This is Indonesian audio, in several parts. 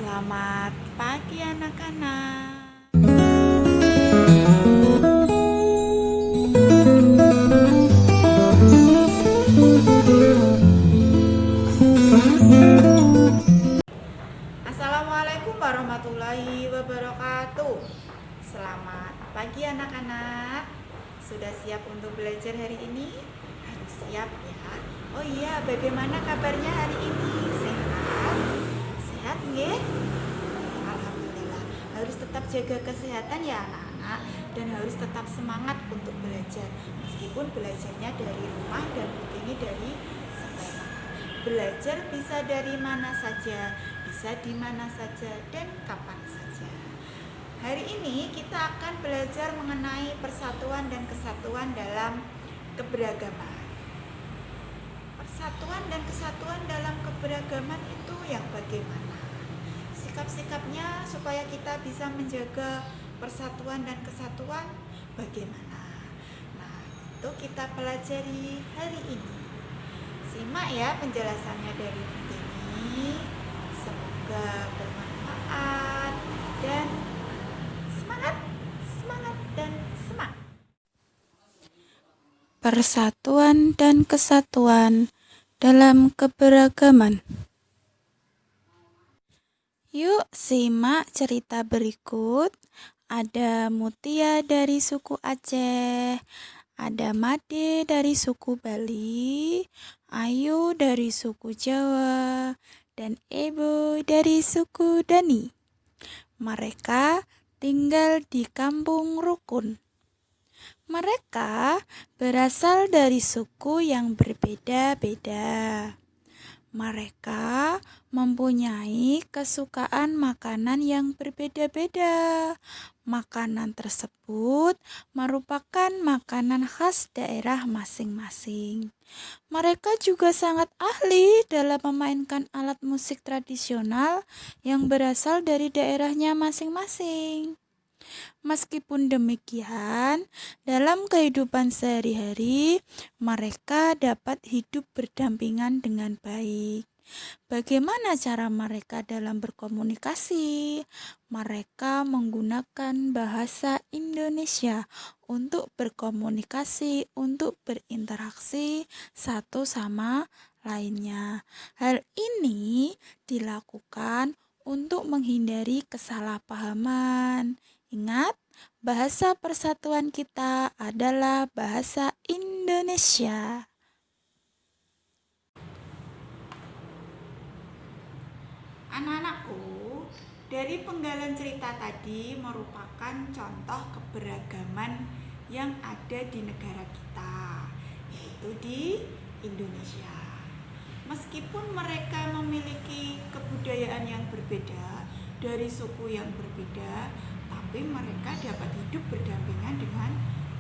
Selamat pagi anak-anak. Assalamualaikum warahmatullahi wabarakatuh. Selamat pagi anak-anak. Sudah siap untuk belajar hari ini? Harus siap ya. Oh iya, bagaimana kabarnya hari ini? Sehat? Sehat nggih? Alhamdulillah. Harus tetap jaga kesehatan ya anak-anak, dan harus tetap semangat untuk belajar. Meskipun belajarnya dari rumah dan ini dari sekolah. Belajar bisa dari mana saja, bisa di mana saja, dan kapan saja. Hari ini kita akan belajar mengenai persatuan dan kesatuan dalam keberagaman. Persatuan dan kesatuan dalam keberagaman itu yang bagaimana? Sikap-sikapnya supaya kita bisa menjaga persatuan dan kesatuan bagaimana? Nah, itu kita pelajari hari ini. Simak ya penjelasannya dari ini. Semoga bermanfaat dan semangat dan semangat. Persatuan dan kesatuan dalam keberagaman. Yuk simak cerita berikut. Ada Mutia dari suku Aceh, ada Made dari suku Bali, Ayu dari suku Jawa, dan Ebo dari suku Dani. Mereka tinggal di kampung rukun. Mereka berasal dari suku yang berbeda-beda. Mereka mempunyai kesukaan makanan yang berbeda-beda. Makanan tersebut merupakan makanan khas daerah masing-masing. Mereka juga sangat ahli dalam memainkan alat musik tradisional yang berasal dari daerahnya masing-masing. Meskipun demikian, dalam kehidupan sehari-hari, mereka dapat hidup berdampingan dengan baik. Bagaimana cara mereka dalam berkomunikasi? Mereka menggunakan bahasa Indonesia untuk berkomunikasi, untuk berinteraksi satu sama lainnya. Hal ini dilakukan untuk menghindari kesalahpahaman. Ingat, bahasa persatuan kita adalah bahasa Indonesia. Anak-anakku, dari penggalan cerita tadi merupakan contoh keberagaman yang ada di negara kita, yaitu di Indonesia. Meskipun mereka memiliki kebudayaan yang berbeda, dari suku yang berbeda, tapi mereka dapat hidup berdampingan dengan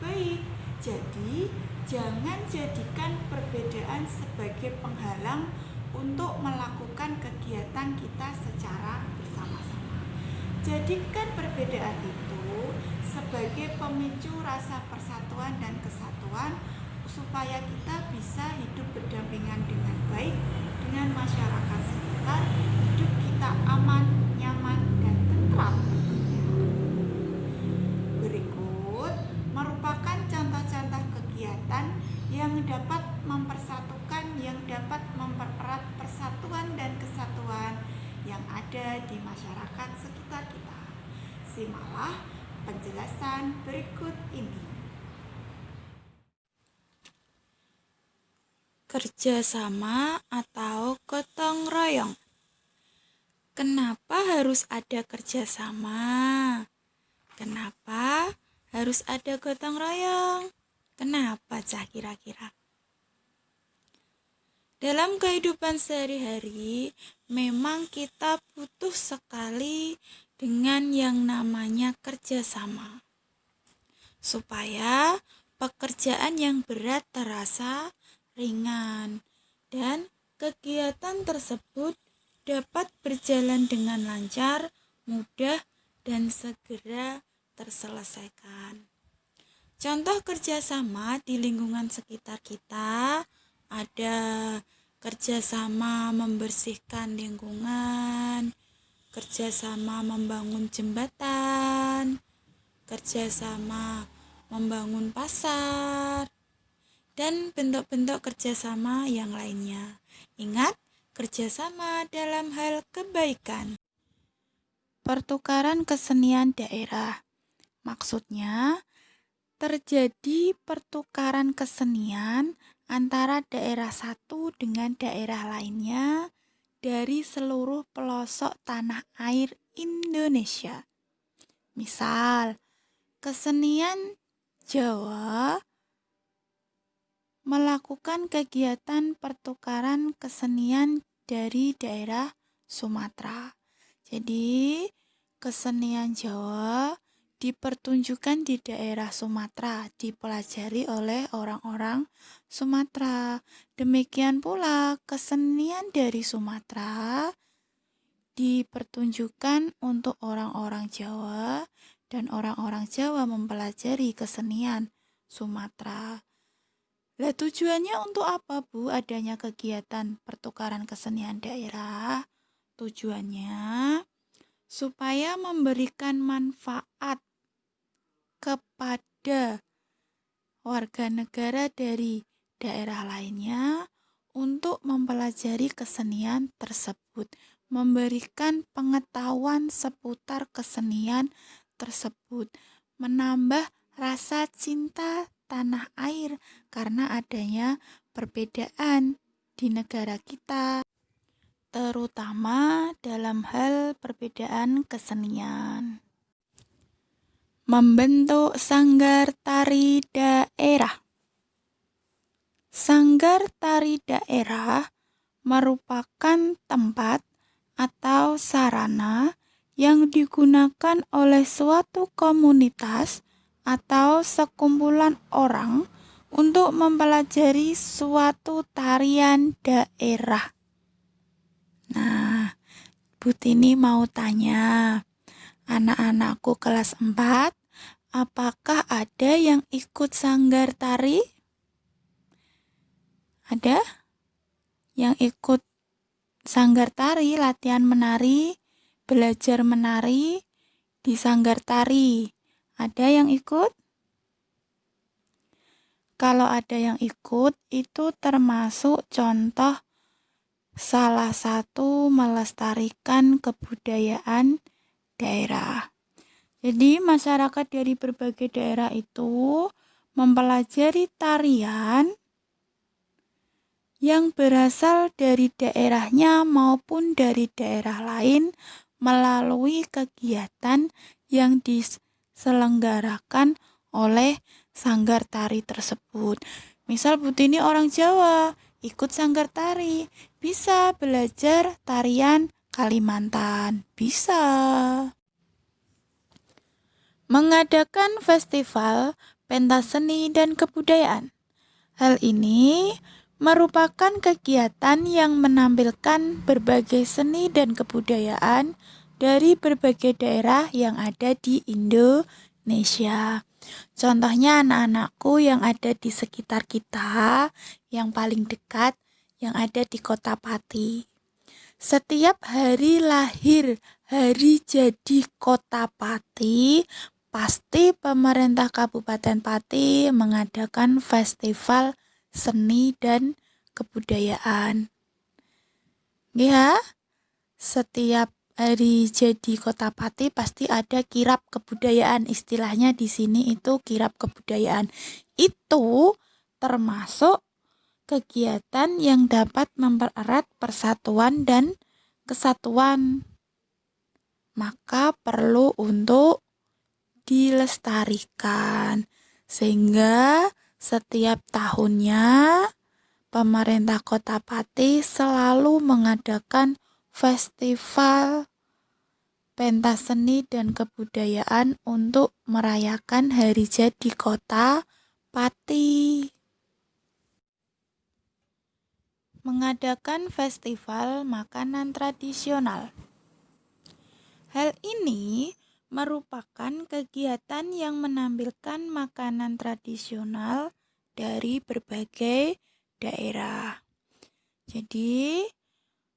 baik. Jadi, jangan jadikan perbedaan sebagai penghalang untuk melakukan kegiatan kita secara bersama-sama. Jadikan perbedaan itu sebagai pemicu rasa persatuan dan kesatuan supaya kita bisa hidup berdampingan dengan baik dengan masyarakat sekitar, hidup kita aman, nyaman, dan tentram tentunya. Berikut merupakan contoh-contoh kegiatan yang dapat mempersatukan, yang dapat mempererat persatuan dan kesatuan yang ada di masyarakat sekitar kita. Simaklah penjelasan berikut ini. Kerjasama atau gotong royong. Kenapa harus ada kerjasama? Kenapa harus ada gotong royong? Kenapa cah kira-kira? Dalam kehidupan sehari-hari, memang kita butuh sekali dengan yang namanya kerjasama. Supaya pekerjaan yang berat terasa ringan dan kegiatan tersebut dapat berjalan dengan lancar, mudah, dan segera terselesaikan. Contoh kerjasama di lingkungan sekitar kita ada kerjasama membersihkan lingkungan, kerjasama membangun jembatan, kerjasama membangun pasar, dan bentuk-bentuk kerjasama yang lainnya. Ingat, kerjasama dalam hal kebaikan. Pertukaran kesenian daerah. Maksudnya, terjadi pertukaran kesenian antara daerah satu dengan daerah lainnya dari seluruh pelosok tanah air Indonesia. Misal, kesenian Jawa melakukan kegiatan pertukaran kesenian dari daerah Sumatera. Jadi, kesenian Jawa dipertunjukkan di daerah Sumatera, dipelajari oleh orang-orang Sumatera. Demikian pula kesenian dari Sumatera dipertunjukkan untuk orang-orang Jawa, dan orang-orang Jawa mempelajari kesenian Sumatera. Lah tujuannya untuk apa, Bu, adanya kegiatan pertukaran kesenian daerah? Tujuannya supaya memberikan manfaat kepada warga negara dari daerah lainnya untuk mempelajari kesenian tersebut, memberikan pengetahuan seputar kesenian tersebut, menambah rasa cinta tanah air karena adanya perbedaan di negara kita, terutama dalam hal perbedaan kesenian. Membentuk sanggar tari daerah. Sanggar tari daerah merupakan tempat atau sarana yang digunakan oleh suatu komunitas atau sekumpulan orang untuk mempelajari suatu tarian daerah. Nah, Bu Tini mau tanya, anak-anakku kelas 4, apakah ada yang ikut sanggar tari? Ada yang ikut sanggar tari, latihan menari, belajar menari di sanggar tari? Ada yang ikut? Kalau ada yang ikut, itu termasuk contoh salah satu melestarikan kebudayaan daerah. Jadi masyarakat dari berbagai daerah itu mempelajari tarian yang berasal dari daerahnya maupun dari daerah lain melalui kegiatan yang diselenggarakan oleh sanggar tari tersebut. Misal Bu Tini orang Jawa, ikut sanggar tari, bisa belajar tarian Kalimantan, bisa. Mengadakan festival pentas seni dan kebudayaan. Hal ini merupakan kegiatan yang menampilkan berbagai seni dan kebudayaan dari berbagai daerah yang ada di Indonesia. Contohnya anak-anakku yang ada di sekitar kita, yang paling dekat, yang ada di Kota Pati. Setiap hari lahir, hari jadi Kota Pati, pasti pemerintah Kabupaten Pati mengadakan festival seni dan kebudayaan. Ya, setiap hari jadi Kota Pati pasti ada kirab kebudayaan, istilahnya di sini itu kirab kebudayaan. Itu termasuk kegiatan yang dapat mempererat persatuan dan kesatuan. Maka perlu untuk dilestarikan, sehingga setiap tahunnya pemerintah Kota Pati selalu mengadakan festival pentas seni dan kebudayaan untuk merayakan hari jadi Kota Pati. Mengadakan festival makanan tradisional. Hal ini merupakan kegiatan yang menampilkan makanan tradisional dari berbagai daerah. Jadi,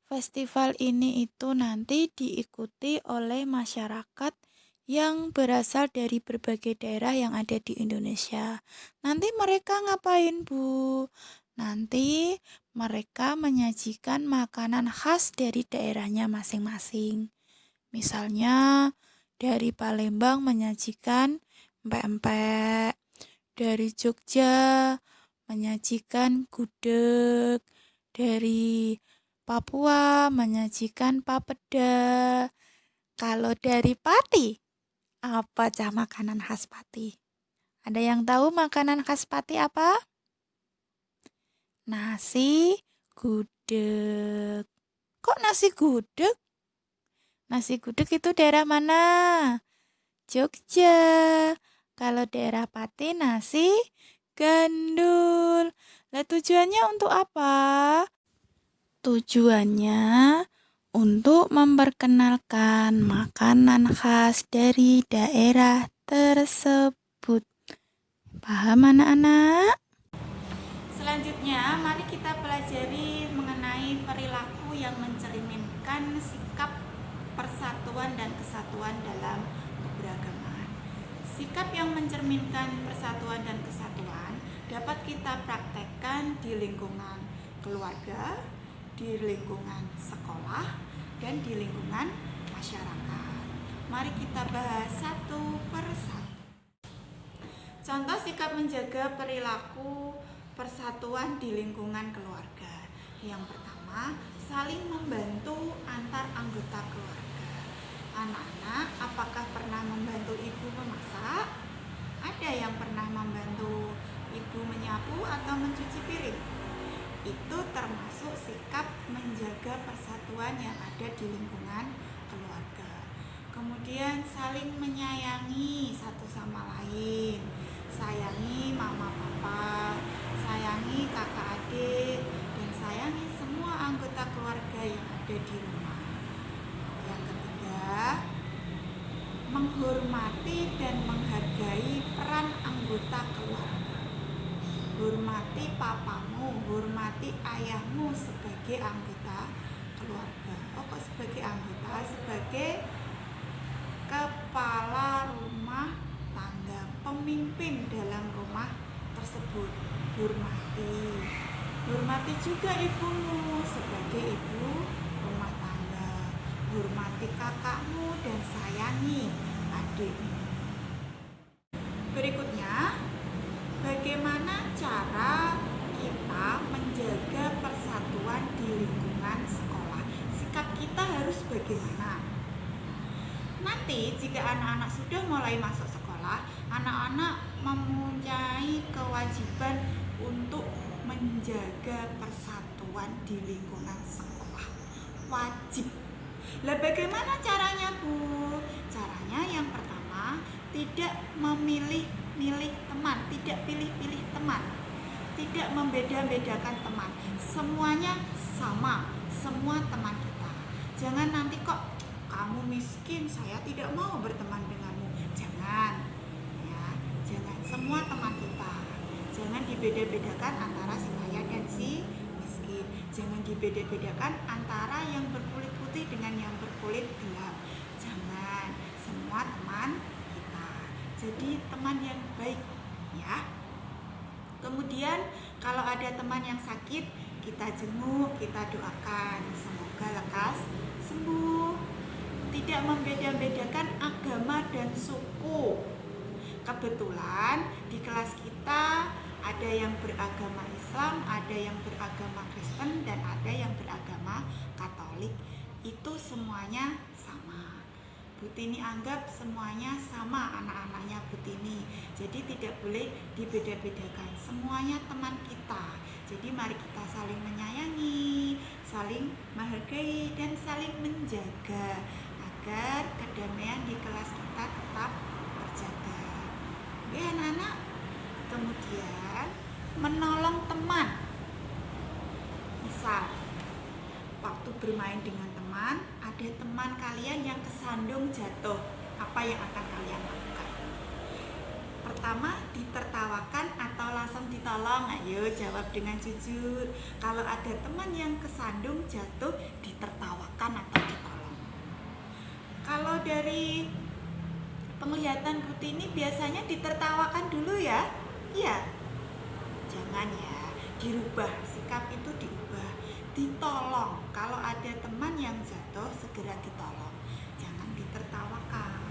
Festival ini itu nanti diikuti oleh masyarakat yang berasal dari berbagai daerah yang ada di Indonesia. Nanti mereka ngapain, Bu? Nanti mereka menyajikan makanan khas dari daerahnya masing-masing. Misalnya dari Palembang menyajikan empek-empek, dari Jogja menyajikan gudeg, dari Papua menyajikan papeda. Kalau dari Pati, apa cah makanan khas Pati? Ada yang tahu makanan khas Pati apa? Nasi gudeg. Kok nasi gudeg? Nasi gudeg itu daerah mana? Jogja. Kalau daerah Pati nasi gandul. Lah tujuannya untuk apa? Tujuannya untuk memperkenalkan makanan khas dari daerah tersebut. Paham anak-anak? Selanjutnya, mari kita pelajari mengenai perilaku yang mencerminkan sikap persatuan dan kesatuan dalam keberagaman. Sikap yang mencerminkan persatuan dan kesatuan dapat kita praktekkan di lingkungan keluarga, di lingkungan sekolah, dan di lingkungan masyarakat. Mari kita bahas satu per satu. Contoh sikap menjaga perilaku persatuan di lingkungan keluarga. Yang pertama, saling membantu antar anggota keluarga. Anak-anak, apakah pernah membantu ibu memasak? Ada yang pernah membantu ibu menyapu atau mencuci piring? Itu termasuk sikap menjaga persatuan yang ada di lingkungan keluarga. Kemudian saling menyayangi satu sama lain. Sayangi mama papa, sayangi kakak adik, dan sayangi semua anggota keluarga yang ada di rumah. Yang ketiga, menghormati dan menghargai peran anggota keluarga. Hormati papamu, hormati ayahmu sebagai anggota keluarga. Oh, kok sebagai anggota? Sebagai kepala rumah tangga, pemimpin dalam rumah tersebut. Hormati. Hormati juga ibumu sebagai ibu rumah tangga. Hormati kakakmu dan sayangi adikmu. Berikutnya, bagaimana cara kita menjaga persatuan di lingkungan sekolah? Sikap kita harus bagaimana? Nanti jika anak-anak sudah mulai masuk sekolah, anak-anak mempunyai kewajiban untuk menjaga persatuan di lingkungan sekolah. Wajib. Lah bagaimana caranya, Bu? Caranya yang pertama, tidak memilih-milih teman, tidak pilih-pilih teman, tidak membeda-bedakan teman. Semuanya sama, semua teman kita. Jangan nanti kok kamu miskin, saya tidak mau berteman denganmu. Jangan, ya, jangan. Semua teman kita. Jangan dibeda-bedakan antara si kaya dan si miskin. Jangan dibeda-bedakan antara yang berkulit putih dengan yang berkulit gelap. Jangan. Semua teman kita. Jadi teman yang baik, ya. Kemudian kalau ada teman yang sakit, kita jenguk, kita doakan, semoga lekas sembuh. Tidak membeda-bedakan agama dan suku. Kebetulan di kelas kita ada yang beragama Islam, ada yang beragama Kristen, dan ada yang beragama Katolik. Itu semuanya sama. Bu Tini anggap semuanya sama anak-anaknya Bu Tini. Jadi tidak boleh dibeda-bedakan. Semuanya teman kita. Jadi mari kita saling menyayangi, saling menghargai, dan saling menjaga agar kedamaian di kelas kita tetap terjaga. Oke anak-anak. Kemudian menolong teman. Misal waktu bermain dengan teman, ada teman kalian yang kesandung jatuh, apa yang akan kalian lakukan? pertama, ditertawakan atau langsung ditolong? Ayo jawab dengan jujur. Kalau ada teman yang kesandung jatuh, ditertawakan atau ditolong? Kalau dari penglihatan Putih ini biasanya ditertawakan dulu ya? Iya. Jangan ya, dirubah, sikap itu diubah. Ditolong. Kalau ada teman yang jatuh, segera ditolong. Jangan ditertawakan.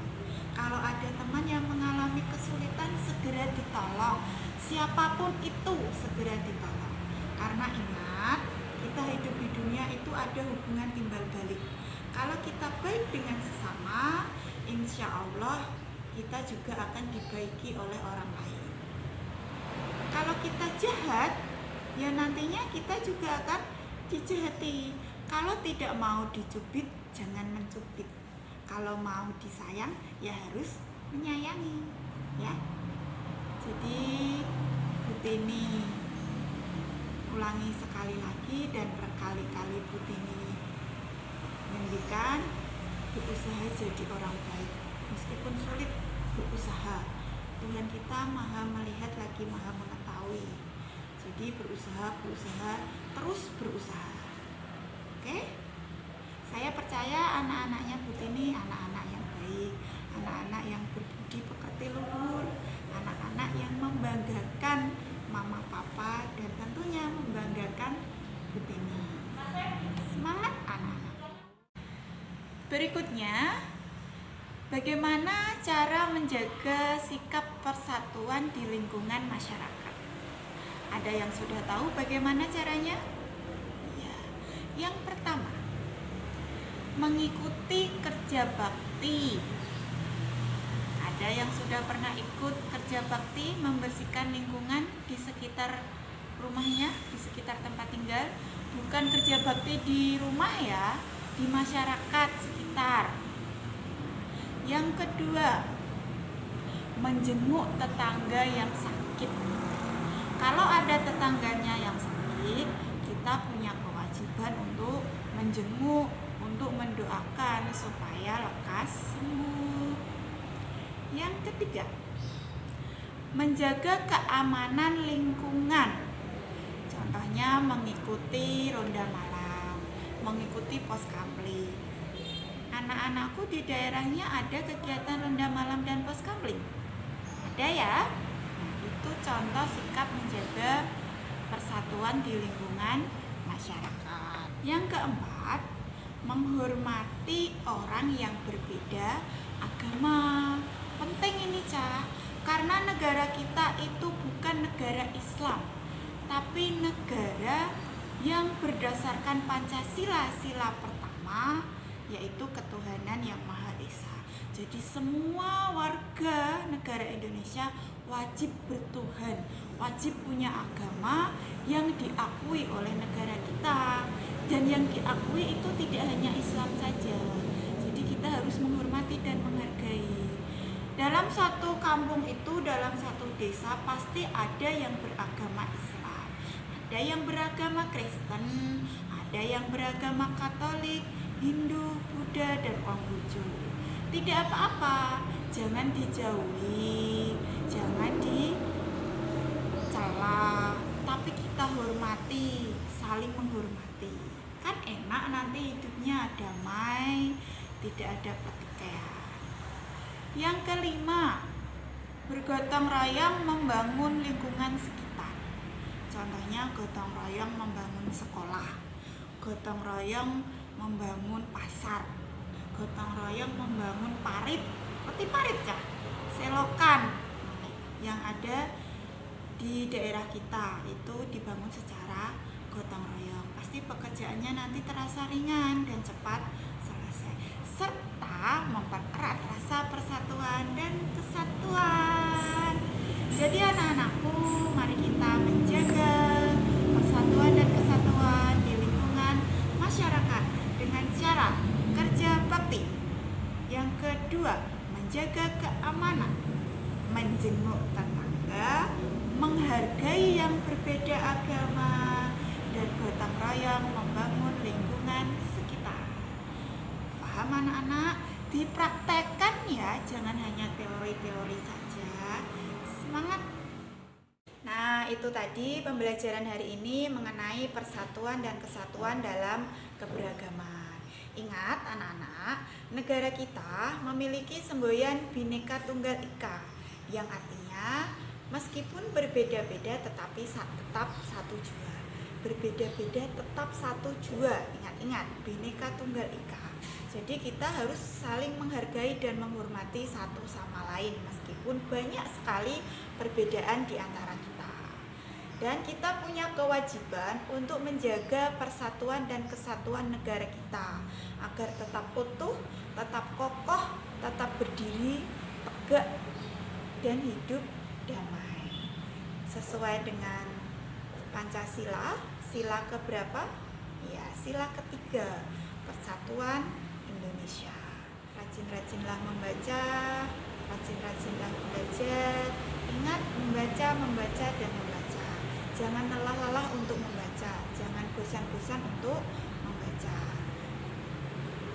Kalau ada teman yang mengalami kesulitan, segera ditolong. Siapapun itu, segera ditolong. Karena ingat, kita hidup di dunia itu ada hubungan timbal balik. Kalau kita baik dengan sesama, insya Allah kita juga akan dibaiki oleh orang lain. Kalau kita jahat, ya nantinya kita juga akan dijahati. Kalau tidak mau dicubit, jangan mencubit. Kalau mau disayang, ya harus menyayangi, ya. Jadi Butini ulangi sekali lagi dan berkali-kali Butini mengendikan, berusaha jadi orang baik. Meskipun sulit, berusaha. Tuhan kita maha melihat lagi maha mengetahui. Jadi berusaha, terus berusaha. Oke? Saya percaya anak-anaknya Butini anak-anak yang baik, anak-anak yang berbudi pekerti luhur, anak-anak yang membanggakan mama papa dan tentunya membanggakan Butini. Semangat anak-anak. Berikutnya, bagaimana cara menjaga sikap persatuan di lingkungan masyarakat? Ada yang sudah tahu bagaimana caranya? Ya, yang pertama, mengikuti kerja bakti. Ada yang sudah pernah ikut kerja bakti membersihkan lingkungan di sekitar rumahnya, di sekitar tempat tinggal. Bukan kerja bakti di rumah ya, di masyarakat sekitar. Yang kedua, menjenguk tetangga yang sakit. Kalau ada tetangganya yang sakit, kita punya kewajiban untuk menjenguk, untuk mendoakan supaya lekas sembuh. Yang ketiga, menjaga keamanan lingkungan. Contohnya mengikuti ronda malam, mengikuti pos kamling. Anak-anakku di daerahnya ada kegiatan ronda malam dan pos kamling? Ada ya? Nah, itu contoh sikap menjaga persatuan di lingkungan masyarakat. Yang keempat, menghormati orang yang berbeda agama. Penting ini, Ca, karena negara kita itu bukan negara Islam, tapi negara yang berdasarkan Pancasila, sila pertama, yaitu ketuhanan yang Maha Esa. Jadi semua warga negara Indonesia wajib bertuhan, wajib punya agama yang diakui oleh negara kita. Dan yang diakui itu tidak hanya Islam saja. Jadi kita harus menghormati dan menghargai. Dalam satu kampung itu, dalam satu desa pasti ada yang beragama Islam, ada yang beragama Kristen, ada yang beragama Katolik, Hindu, Buddha, dan Konghucu. Tidak apa-apa, jangan dijauhi, jangan dicela, tapi kita hormati, saling menghormati. Kan enak nanti hidupnya damai, tidak ada pertikaian. Yang kelima, bergotong royong membangun lingkungan sekitar. Contohnya gotong royong membangun sekolah, gotong royong membangun pasar, gotong royong membangun parit, peti parit ya, selokan yang ada di daerah kita itu dibangun secara gotong royong. Pasti pekerjaannya nanti terasa ringan dan cepat selesai, serta mempererat rasa persatuan dan kesatuan. Jadi anak-anakku, mari kita menjaga persatuan dan kesatuan di lingkungan masyarakat dengan cara kerja bakti. Yang kedua, menjaga keamanan, menjenguk tetangga, menghargai yang berbeda agama, dan gotong royong membangun lingkungan sekitar. Paham anak-anak? Dipraktekkan ya, jangan hanya teori-teori saja. semangat. Nah, itu tadi pembelajaran hari ini mengenai persatuan dan kesatuan dalam keberagaman. Ingat anak-anak, negara kita memiliki semboyan Bhinneka Tunggal Ika, yang artinya meskipun berbeda-beda tetapi tetap satu jua. Berbeda-beda tetap satu jua. Ingat-ingat, Bhinneka Tunggal Ika. Jadi kita harus saling menghargai dan menghormati satu sama lain meskipun banyak sekali perbedaan di antara kita. Dan kita punya kewajiban untuk menjaga persatuan dan kesatuan negara kita agar tetap utuh, tetap kokoh, tetap berdiri tegak dan hidup damai. Sesuai dengan Pancasila, sila keberapa? Ya, sila ketiga, persatuan Indonesia. Rajin-rajinlah membaca, rajin-rajinlah belajar. Ingat membaca, dan membaca. Jangan lelah-lelah untuk membaca, jangan bosan-bosan untuk membaca.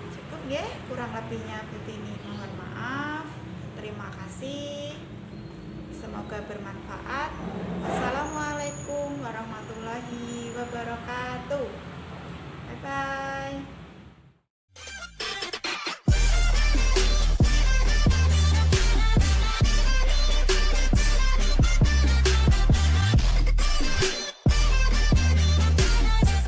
Cukup ya, kurang lebihnya Putini mohon maaf. Terima kasih. Semoga bermanfaat. Wassalamualaikum warahmatullahi wabarakatuh. Bye bye.